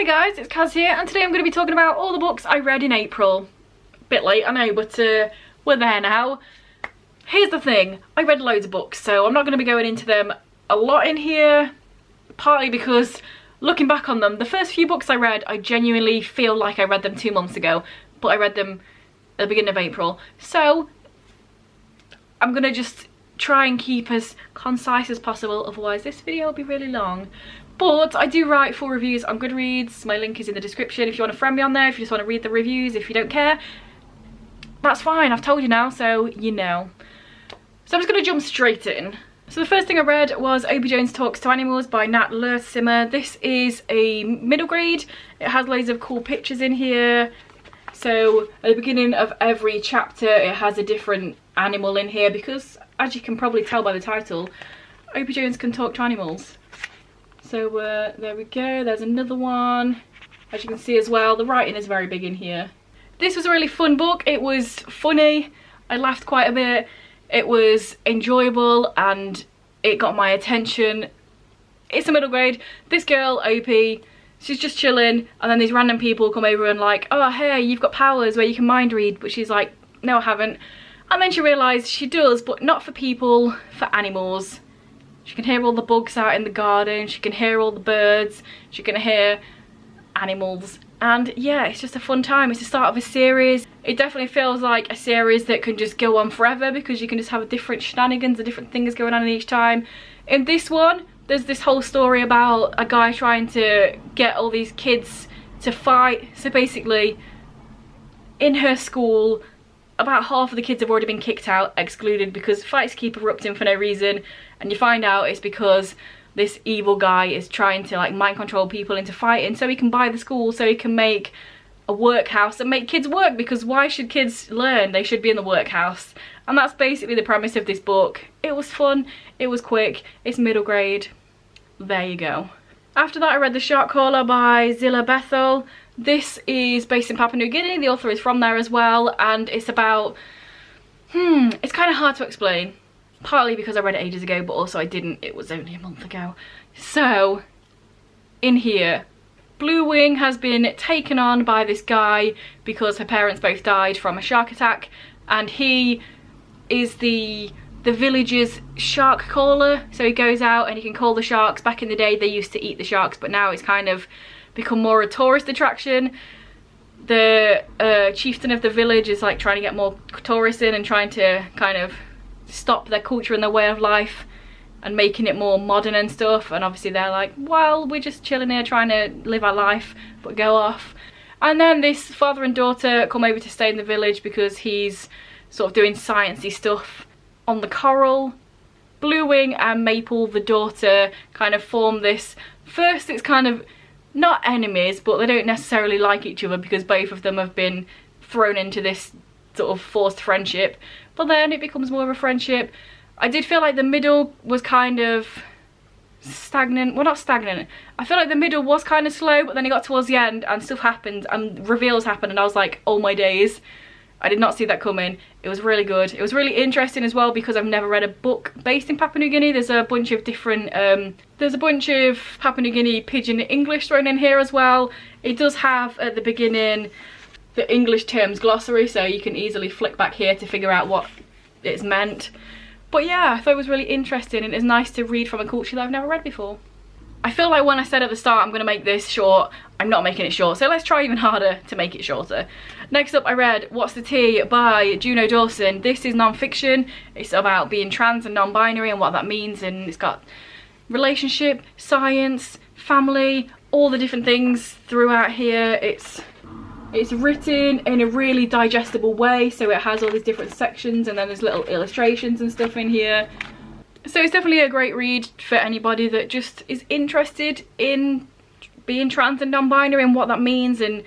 Hey guys, it's Kaz here, and today I'm going to be talking about all the books I read in April. Bit late, I know, but we're there now. Here's the thing, I read loads of books, so I'm not going to be going into them a lot in here, partly because looking back on them, the first few books I read, I genuinely feel like I read them 2 months ago, but I read them at the beginning of April. So I'm going to just try and keep as concise as possible, otherwise this video will be really long. But I do write full reviews on Goodreads. My link is in the description if you want to friend me on there, if you just want to read the reviews. If you don't care, that's fine, I've told you now, so you know. So I'm just going to jump straight in. So the first thing I read was Obie Jones Talks to Animals by Nat Lersimer. This is a middle grade. It has loads of cool pictures in here. So at the beginning of every chapter it has a different animal in here because, as you can probably tell by the title, Obie Jones can talk to animals. So there we go, there's another one. As you can see as well, the writing is very big in here. This was a really fun book. It was funny, I laughed quite a bit, it was enjoyable and it got my attention. It's a middle grade. This girl, Opie, she's just chilling and then these random people come over and like, oh hey, you've got powers where you can mind read, but she's like, no I haven't. And then she realised she does, but not for people, for animals. She can hear all the bugs out in the garden, she can hear all the birds, she can hear animals. And yeah, it's just a fun time. It's the start of a series. It definitely feels like a series that can just go on forever because you can just have different shenanigans and different things going on in each time. In this one, there's this whole story about a guy trying to get all these kids to fight. So basically, in her school, about half of the kids have already been kicked out, excluded, because fights keep erupting for no reason, and you find out it's because this evil guy is trying to like mind control people into fighting so he can buy the school, so he can make a workhouse and make kids work, because why should kids learn? They should be in the workhouse. And that's basically the premise of this book. It was fun, it was quick, it's middle grade, there you go. After that I read The Shark Caller by Zilla Bethel. This is based in Papua New Guinea, the author is from there as well, and it's about, it's kind of hard to explain. Partly because I read it ages ago, but also I didn't, it was only a month ago. So, in here, Blue Wing has been taken on by this guy because her parents both died from a shark attack, and he is the village's shark caller. So he goes out and he can call the sharks. Back in the day they used to eat the sharks, but now it's kind of become more a tourist attraction. The chieftain of the village is like trying to get more tourists in and trying to kind of stop their culture and their way of life and making it more modern and stuff, and obviously they're like, well, we're just chilling here trying to live our life, but go off. And then this father and daughter come over to stay in the village because he's sort of doing sciencey stuff on the coral. Blue Wing and Maple, the daughter, kind of form this, first it's kind of not enemies, but they don't necessarily like each other because both of them have been thrown into this sort of forced friendship, but then it becomes more of a friendship. I did feel like the middle was kind of stagnant. Well, not stagnant. I feel like the middle was kind of slow, but then it got towards the end and stuff happened and reveals happened and I was like, oh my days. I did not see that coming. It was really good. It was really interesting as well because I've never read a book based in Papua New Guinea. There's a bunch of different, there's a bunch of Papua New Guinea pidgin English thrown in here as well. It does have at the beginning the English terms glossary, so you can easily flick back here to figure out what it's meant. But yeah, I thought it was really interesting and it's nice to read from a culture that I've never read before. I feel like when I said at the start I'm going to make this short, I'm not making it short, so let's try even harder to make it shorter. Next up I read What's the Tea by Juno Dawson. This is non-fiction. It's about being trans and non-binary and what that means, and it's got relationship, science, family, all the different things throughout here. It's written in a really digestible way, so it has all these different sections and then there's little illustrations and stuff in here. So it's definitely a great read for anybody that just is interested in being trans and non-binary and what that means, and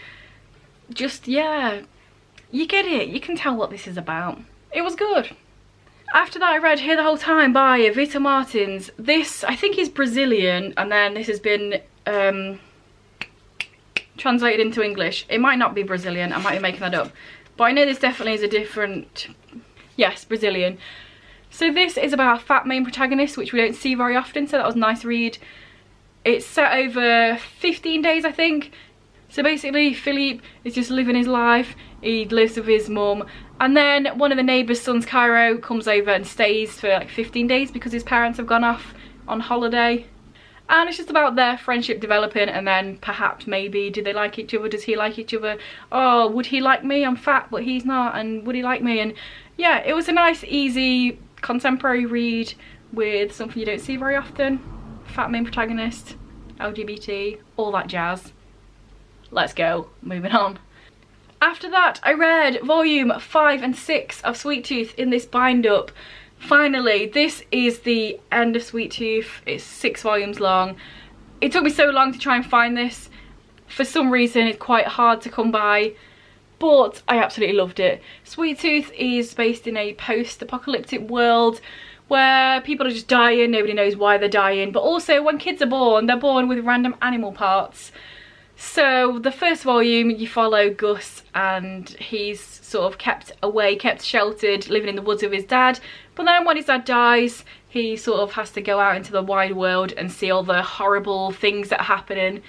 just, yeah, you get it, you can tell what this is about. It was good. After that I read Here the Whole Time by Vita Martins. This, I think, is Brazilian, and then this has been translated into English. It might not be Brazilian, I might be making that up, but I know this definitely is a different, yes, Brazilian. So this is about a fat main protagonist, which we don't see very often, so that was a nice read. It's set over 15 days, I think. So basically, Philippe is just living his life. He lives with his mum. And then one of the neighbours' sons, Cairo, comes over and stays for like 15 days because his parents have gone off on holiday. And it's just about their friendship developing, and then perhaps maybe, do they like each other? Does he like each other? Oh, would he like me? I'm fat, but he's not. And would he like me? And yeah, it was a nice, easy, contemporary read with something you don't see very often. Fat main protagonist, LGBT, all that jazz. Let's go, moving on. After that, I read volume 5 and 6 of Sweet Tooth in this bind up. Finally, this is the end of Sweet Tooth. It's 6 volumes long. It took me so long to try and find this. For some reason, it's quite hard to come by, but I absolutely loved it. Sweet Tooth is based in a post-apocalyptic world where people are just dying, nobody knows why they're dying, but also when kids are born, they're born with random animal parts. So the first volume, you follow Gus, and he's sort of kept away, kept sheltered, living in the woods with his dad. But then when his dad dies, he sort of has to go out into the wide world and see all the horrible things that are happening.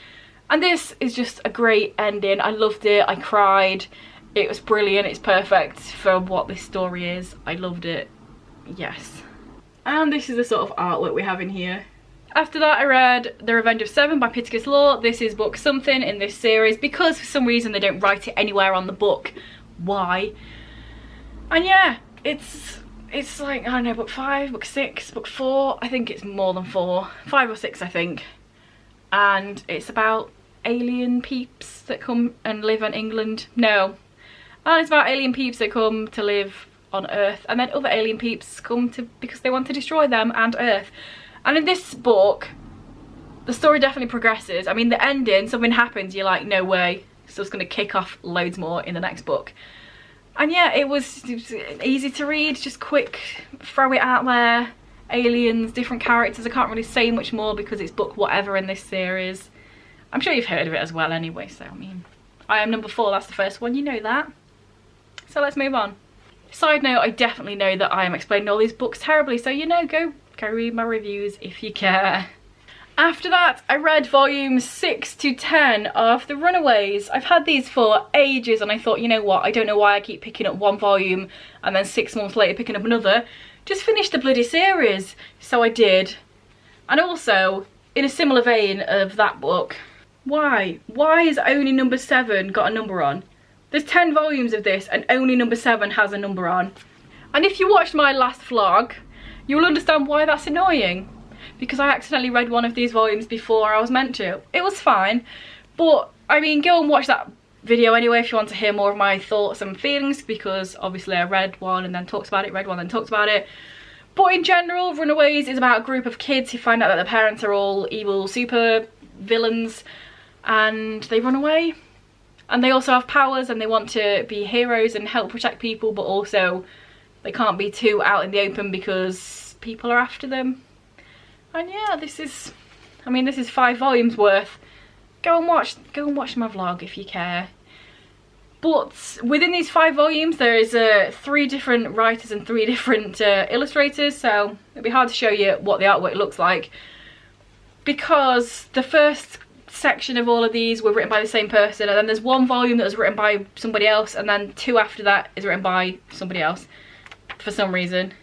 And this is just a great ending. I loved it, I cried. It was brilliant, it's perfect for what this story is. I loved it, yes. And this is the sort of artwork we have in here. After that, I read The Revenge of Seven by Pittacus Law. This is book something in this series because for some reason they don't write it anywhere on the book. Why? And yeah, it's like, I don't know, book 5, book 6, book 4. I think it's more than 4. 5 or 6, I think. And it's about alien peeps that come and live in England. No. And it's about alien peeps that come to live on Earth, and then other alien peeps come to because they want to destroy them and Earth. And in this book, the story definitely progresses. I mean, the ending, something happens, you're like, no way. So it's going to kick off loads more in the next book. And yeah, it was easy to read, just quick, throw it out there. Aliens, different characters. I can't really say much more because it's book whatever in this series. I'm sure you've heard of it as well anyway, so I mean, I Am Number 4, that's the first one, you know that. So let's move on. Side note, I definitely know that I am explaining all these books terribly, so you know, go read my reviews if you care. After that, I read volumes 6 to 10 of The Runaways. I've had these for ages and I thought, you know what, I don't know why I keep picking up one volume and then 6 months later picking up another. Just finish the bloody series. So I did. And also, in a similar vein of that book, why has only number 7 got a number on? There's 10 volumes of this and only number 7 has a number on. And if you watched my last vlog, you'll understand why that's annoying. Because I accidentally read one of these volumes before I was meant to. It was fine, but I mean, go and watch that video anyway if you want to hear more of my thoughts and feelings, because obviously I read one and then talked about it, read one and then talked about it. But in general, Runaways is about a group of kids who find out that their parents are all evil super villains and they run away. And they also have powers and they want to be heroes and help protect people, but also they can't be too out in the open because people are after them. And yeah, this is 5 volumes worth. Go and watch my vlog if you care. But within these 5 volumes there is 3 different writers and 3 different illustrators, so it'll be hard to show you what the artwork looks like, because the first section of all of these were written by the same person, and then there's 1 volume that was written by somebody else, and then 2 after that is written by somebody else for some reason.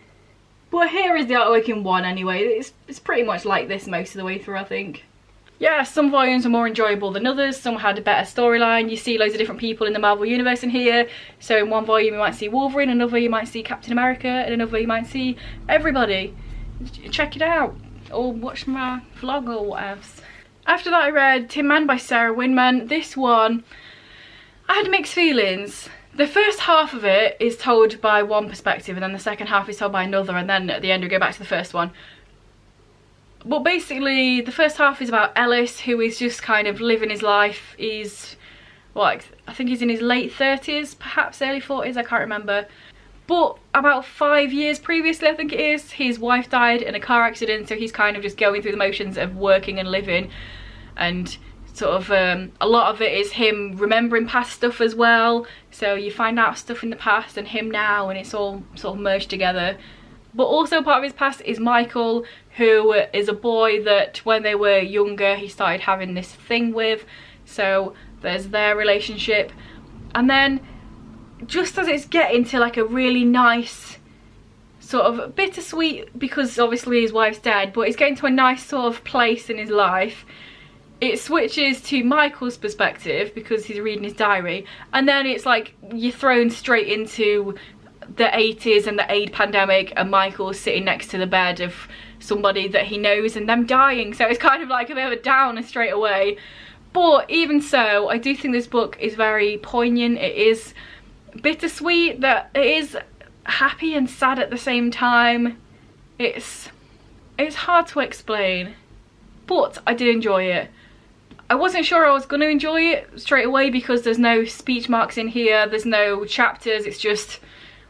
But here is the artwork in 1 anyway. It's pretty much like this most of the way through, I think. Yeah, some volumes are more enjoyable than others, some had a better storyline. You see loads of different people in the Marvel Universe in here. So in 1 volume you might see Wolverine, another you might see Captain America, and another you might see everybody. Check it out, or watch my vlog or whatever. After that I read Tin Man by Sarah Winman. This one, I had mixed feelings. The first half of it is told by one perspective and then the second half is told by another, and then at the end we go back to the first one. But basically the first half is about Ellis, who is just kind of living his life. He's, what, I think he's in his late 30s, perhaps early 40s, I can't remember. But about 5 years previously, I think it is, his wife died in a car accident, so he's kind of just going through the motions of working and living. And sort of a lot of it is him remembering past stuff as well, so you find out stuff in the past and him now, and it's all sort of merged together. But also part of his past is Michael, who is a boy that when they were younger he started having this thing with. So there's their relationship. And then just as it's getting to like a really nice sort of bittersweet, because obviously his wife's dead, but it's getting to a nice sort of place in his life, it switches to Michael's perspective because he's reading his diary, and then it's like you're thrown straight into the 80s and the AIDS pandemic, and Michael's sitting next to the bed of somebody that he knows and them dying. So it's kind of like a bit of a downer straight away. But even so, I do think this book is very poignant. It is bittersweet, that it is happy and sad at the same time. It's hard to explain, but I did enjoy it. I wasn't sure I was going to enjoy it straight away because there's no speech marks in here, there's no chapters, it's just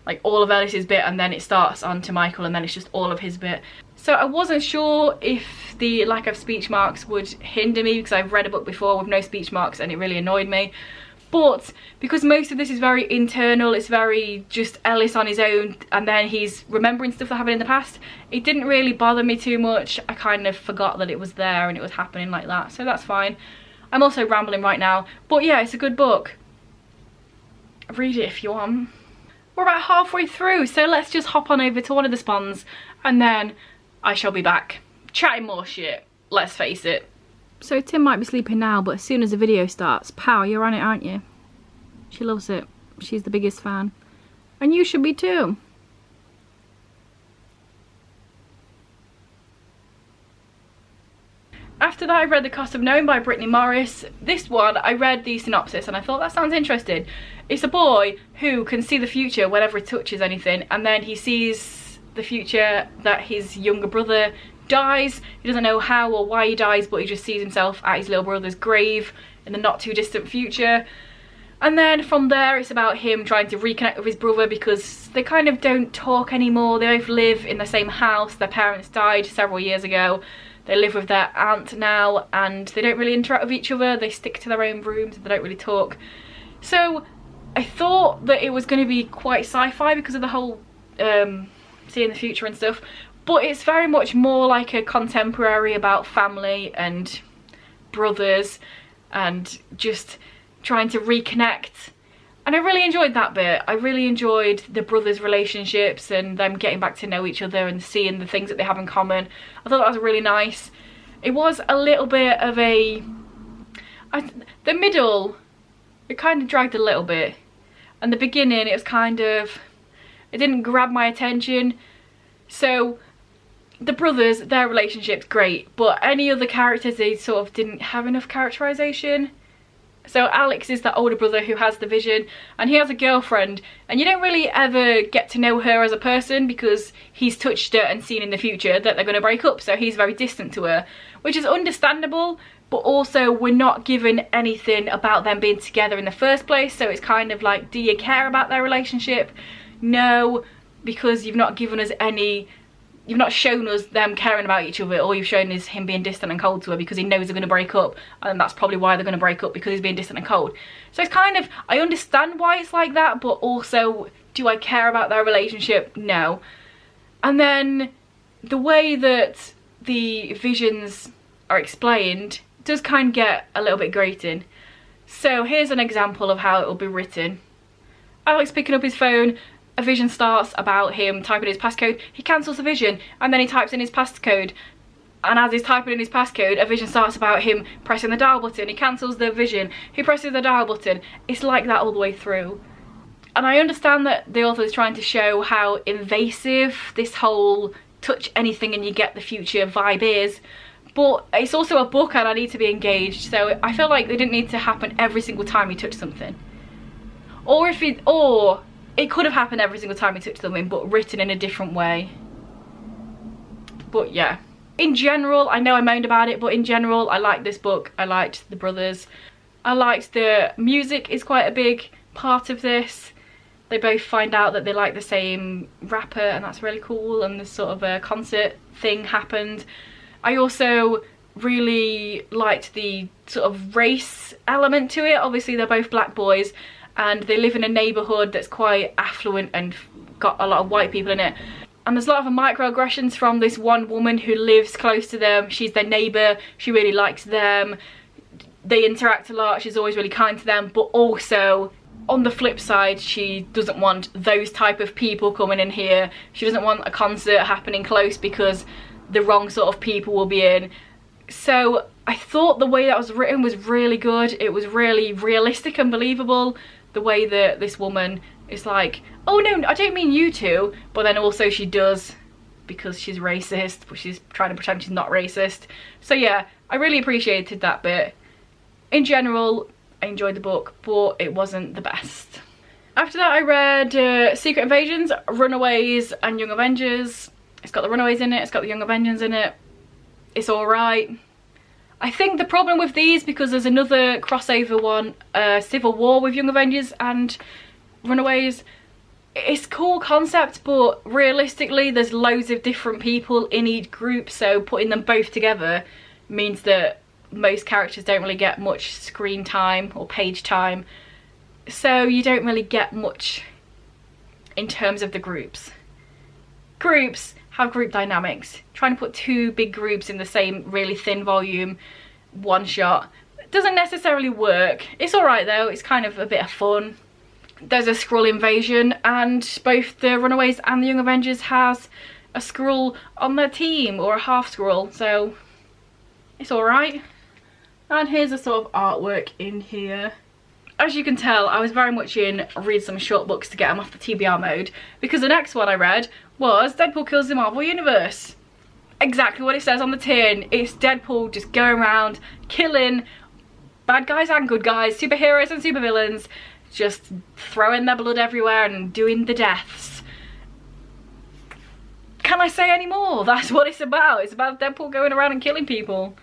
like all of Alice's bit and then it starts on to Michael and then it's just all of his bit. So I wasn't sure if the lack of speech marks would hinder me, because I've read a book before with no speech marks and it really annoyed me. But because most of this is very internal, it's very just Ellis on his own and then he's remembering stuff that happened in the past, it didn't really bother me too much. I kind of forgot that it was there and it was happening like that, so that's fine. I'm also rambling right now, but yeah, it's a good book. Read it if you want. We're about halfway through, so let's just hop on over to one of the spawns and then I shall be back chatting more shit, let's face it. So Tim might be sleeping now, but as soon as the video starts, pow, you're on it, aren't you? She loves it. She's the biggest fan. And you should be too. After that I read The Cost of Knowing by Brittany Morris. This one, I read the synopsis and I thought that sounds interesting. It's a boy who can see the future whenever he touches anything, and then he sees the future that his younger brother dies. He doesn't know how or why he dies, but he just sees himself at his little brother's grave in the not too distant future. And then from there it's about him trying to reconnect with his brother because they kind of don't talk anymore. They both live in the same house. Their parents died several years ago. They live with their aunt now and they don't really interact with each other. They stick to their own rooms and they don't really talk. So I thought that it was going to be quite sci-fi because of the whole seeing the future and stuff, but it's very much more like a contemporary about family and brothers and just trying to reconnect. And I really enjoyed that bit. I really enjoyed the brothers' relationships and them getting back to know each other and seeing the things that they have in common. I thought that was really nice. It was a little bit of a... the middle, it kind of dragged a little bit. And the beginning, it was kind of... it didn't grab my attention. So the brothers, their relationship's great, but any other characters, they sort of didn't have enough characterization. So Alex is the older brother who has the vision, and he has a girlfriend, and you don't really ever get to know her as a person because he's touched her and seen in the future that they're going to break up, so he's very distant to her, which is understandable, but also we're not given anything about them being together in the first place. So it's kind of like, do you care about their relationship? No, because you've not given us any, you've not shown us them caring about each other. All you've shown is him being distant and cold to her because he knows they're going to break up, and that's probably why they're going to break up, because he's being distant and cold. So it's kind of, I understand why it's like that, but also, do I care about their relationship? No. And then the way that the visions are explained does kind of get a little bit grating. So here's an example of how it will be written. Alex picking up his phone, a vision starts about him typing his passcode, he cancels the vision and then he types in his passcode, and as he's typing in his passcode, a vision starts about him pressing the dial button, he cancels the vision, he presses the dial button. It's like that all the way through. And I understand that the author is trying to show how invasive this whole touch anything and you get the future vibe is, but it's also a book and I need to be engaged, so I feel like they didn't need to happen every single time you touch something. Or it could have happened every single time you touch something, but written in a different way. But yeah, in general, I know I moaned about it, but in general, I liked this book. I liked the brothers. I liked the music is quite a big part of this. They both find out that they like the same rapper, and that's really cool, and this sort of a concert thing happened. I also really liked the sort of race element to it. Obviously, they're both black boys, and they live in a neighbourhood that's quite affluent and got a lot of white people in it. And there's a lot of microaggressions from this one woman who lives close to them. She's their neighbour, she really likes them, they interact a lot, she's always really kind to them, but also on the flip side, she doesn't want those type of people coming in here. She doesn't want a concert happening close because the wrong sort of people will be in. So I thought the way that was written was really good. It was really realistic and believable, the way that this woman is like, oh no, I don't mean you two, but then also she does because she's racist, but she's trying to pretend she's not racist. So yeah, I really appreciated that bit. In general, I enjoyed the book, but it wasn't the best. After that I read Secret Invasions, Runaways and Young Avengers. It's got the Runaways in it, it's got the Young Avengers in it. It's alright. I think the problem with these, because there's another crossover one, Civil War with Young Avengers and Runaways, it's a cool concept, but realistically there's loads of different people in each group, so putting them both together means that most characters don't really get much screen time or page time, so you don't really get much in terms of the groups. Groups have group dynamics. Trying to put two big groups in the same really thin volume, one shot, doesn't necessarily work. It's alright though, it's kind of a bit of fun. There's a Skrull invasion, and both the Runaways and the Young Avengers has a Skrull on their team, or a half Skrull, so it's alright. And here's a sort of artwork in here. As you can tell, I was very much in read some short books to get them off the TBR mode, because the next one I read was Deadpool Kills the Marvel Universe. Exactly what it says on the tin. It's Deadpool just going around killing bad guys and good guys, superheroes and supervillains, just throwing their blood everywhere and doing the deaths. Can I say any more? That's what it's about. It's about Deadpool going around and killing people.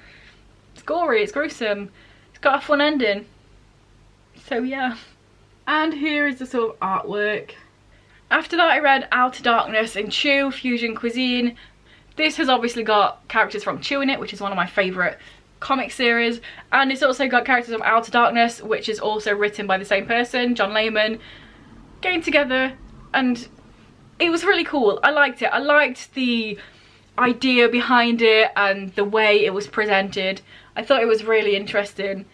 It's gory, it's gruesome, it's got a fun ending. So yeah. And here is the sort of artwork. After that I read Outer Darkness and Chew, Fusion Cuisine. This has obviously got characters from Chew in it, which is one of my favourite comic series, and it's also got characters from Outer Darkness, which is also written by the same person, John Layman, getting together, and it was really cool. I liked it. I liked the idea behind it and the way it was presented. I thought it was really interesting,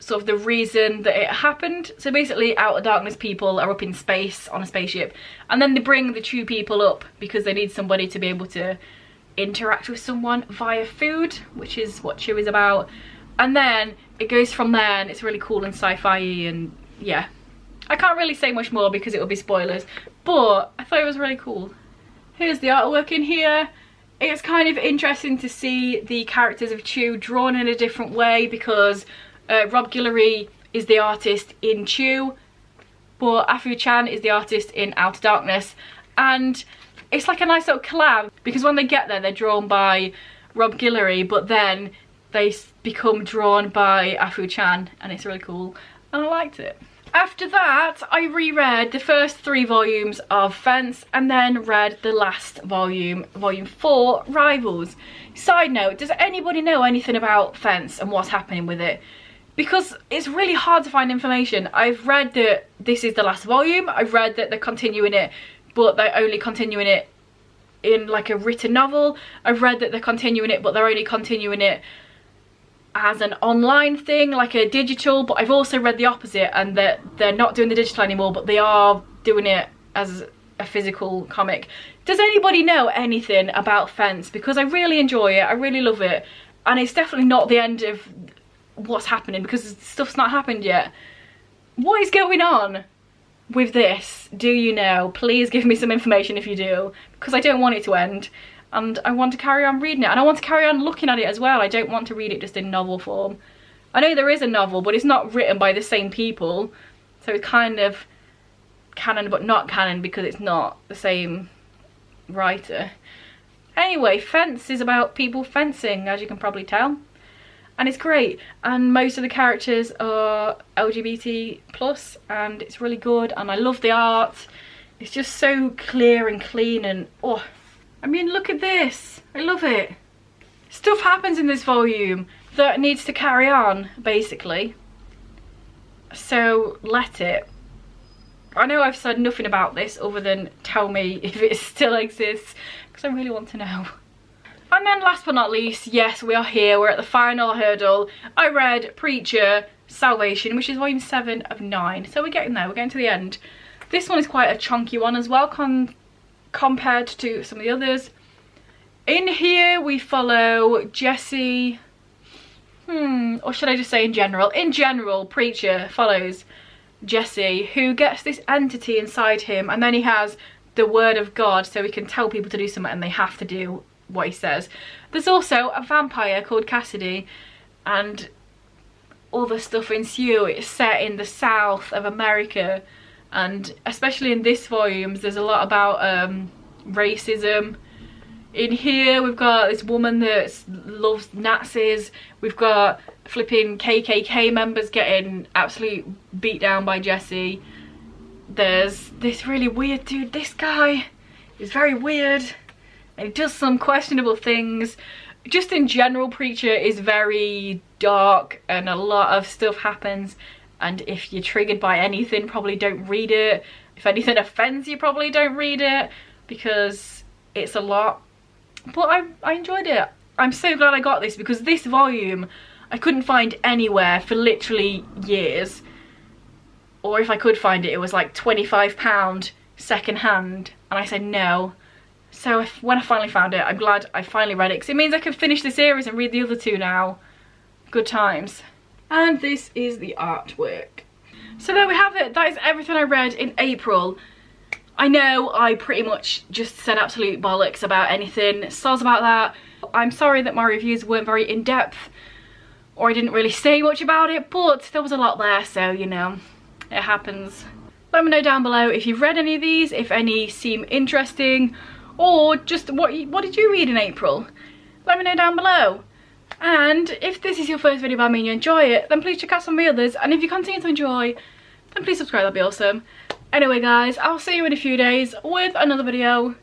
sort of the reason that it happened. So basically Outer Darkness people are up in space on a spaceship, and then they bring the Chew people up because they need somebody to be able to interact with someone via food, which is what Chew is about. And then it goes from there, and it's really cool and sci-fi, and yeah. I can't really say much more because it will be spoilers, but I thought it was really cool. Here's the artwork in here. It's kind of interesting to see the characters of Chew drawn in a different way, because Rob Guillory is the artist in Chew, but Afu Chan is the artist in Outer Darkness, and it's like a nice little collab, because when they get there they're drawn by Rob Guillory, but then they become drawn by Afu Chan, and it's really cool, and I liked it. After that I reread the first 3 volumes of Fence, and then read the last volume, volume 4, Rivals. Side note, does anybody know anything about Fence and what's happening with it? Because it's really hard to find information. I've read that this is the last volume, I've read that they're continuing it, but they're only continuing it in like a written novel. I've read that they're continuing it, but they're only continuing it as an online thing, like a digital. But I've also read the opposite, and that they're not doing the digital anymore, but they are doing it as a physical comic. Does anybody know anything about Fence? Because I really enjoy it, I really love it, and it's definitely not the end of what's happening, because stuff's not happened yet. What is going on with this? Do you know? Please give me some information if you do, because I don't want it to end, and I want to carry on reading it, and I want to carry on looking at it as well. I don't want to read it just in novel form. I know there is a novel, but it's not written by the same people, so it's kind of canon but not canon because it's not the same writer. Anyway, Fence is about people fencing, as you can probably tell, and it's great, and most of the characters are LGBT plus, and it's really good, and I love the art. It's just so clear and clean, and oh, I mean, look at this, I love it. Stuff happens in this volume that needs to carry on, basically, so let it. I know I've said nothing about this other than tell me if it still exists, because I really want to know. And then last but not least, yes, we are here, we're at the final hurdle. I read Preacher Salvation, which is volume 7 of 9. So we're getting there, we're getting to the end. This one is quite a chunky one as well compared to some of the others. In here we follow Jesse, or should I just say in general? In general, Preacher follows Jesse, who gets this entity inside him, and then he has the word of God, so he can tell people to do something and they have to do what he says. There's also a vampire called Cassidy, and all the stuff ensue. It's set in the south of America, and especially in this volume there's a lot about racism. In here we've got this woman that loves Nazis, we've got flipping KKK members getting absolutely beat down by Jesse. There's this really weird dude, this guy is very weird and he does some questionable things. Just in general, Preacher is very dark and a lot of stuff happens, and if you're triggered by anything, probably don't read it. If anything offends you, probably don't read it, because it's a lot. But I enjoyed it. I'm so glad I got this, because this volume I couldn't find anywhere for literally years, or if I could find it, it was like £25 second hand, and I said no. So when I finally found it, I'm glad I finally read it, because it means I can finish the series and read the other two now. Good times. And this is the artwork. So there we have it. That is everything I read in April. I know I pretty much just said absolute bollocks about anything. Soz about that. I'm sorry that my reviews weren't very in-depth, or I didn't really say much about it, but there was a lot there, so you know, it happens. Let me know down below if you've read any of these, if any seem interesting, or just what did you read in April? Let me know down below. And if this is your first video by me and you enjoy it, then please check out some of the others, and if you continue to enjoy, then please subscribe, that'd be awesome. Anyway guys, I'll see you in a few days with another video.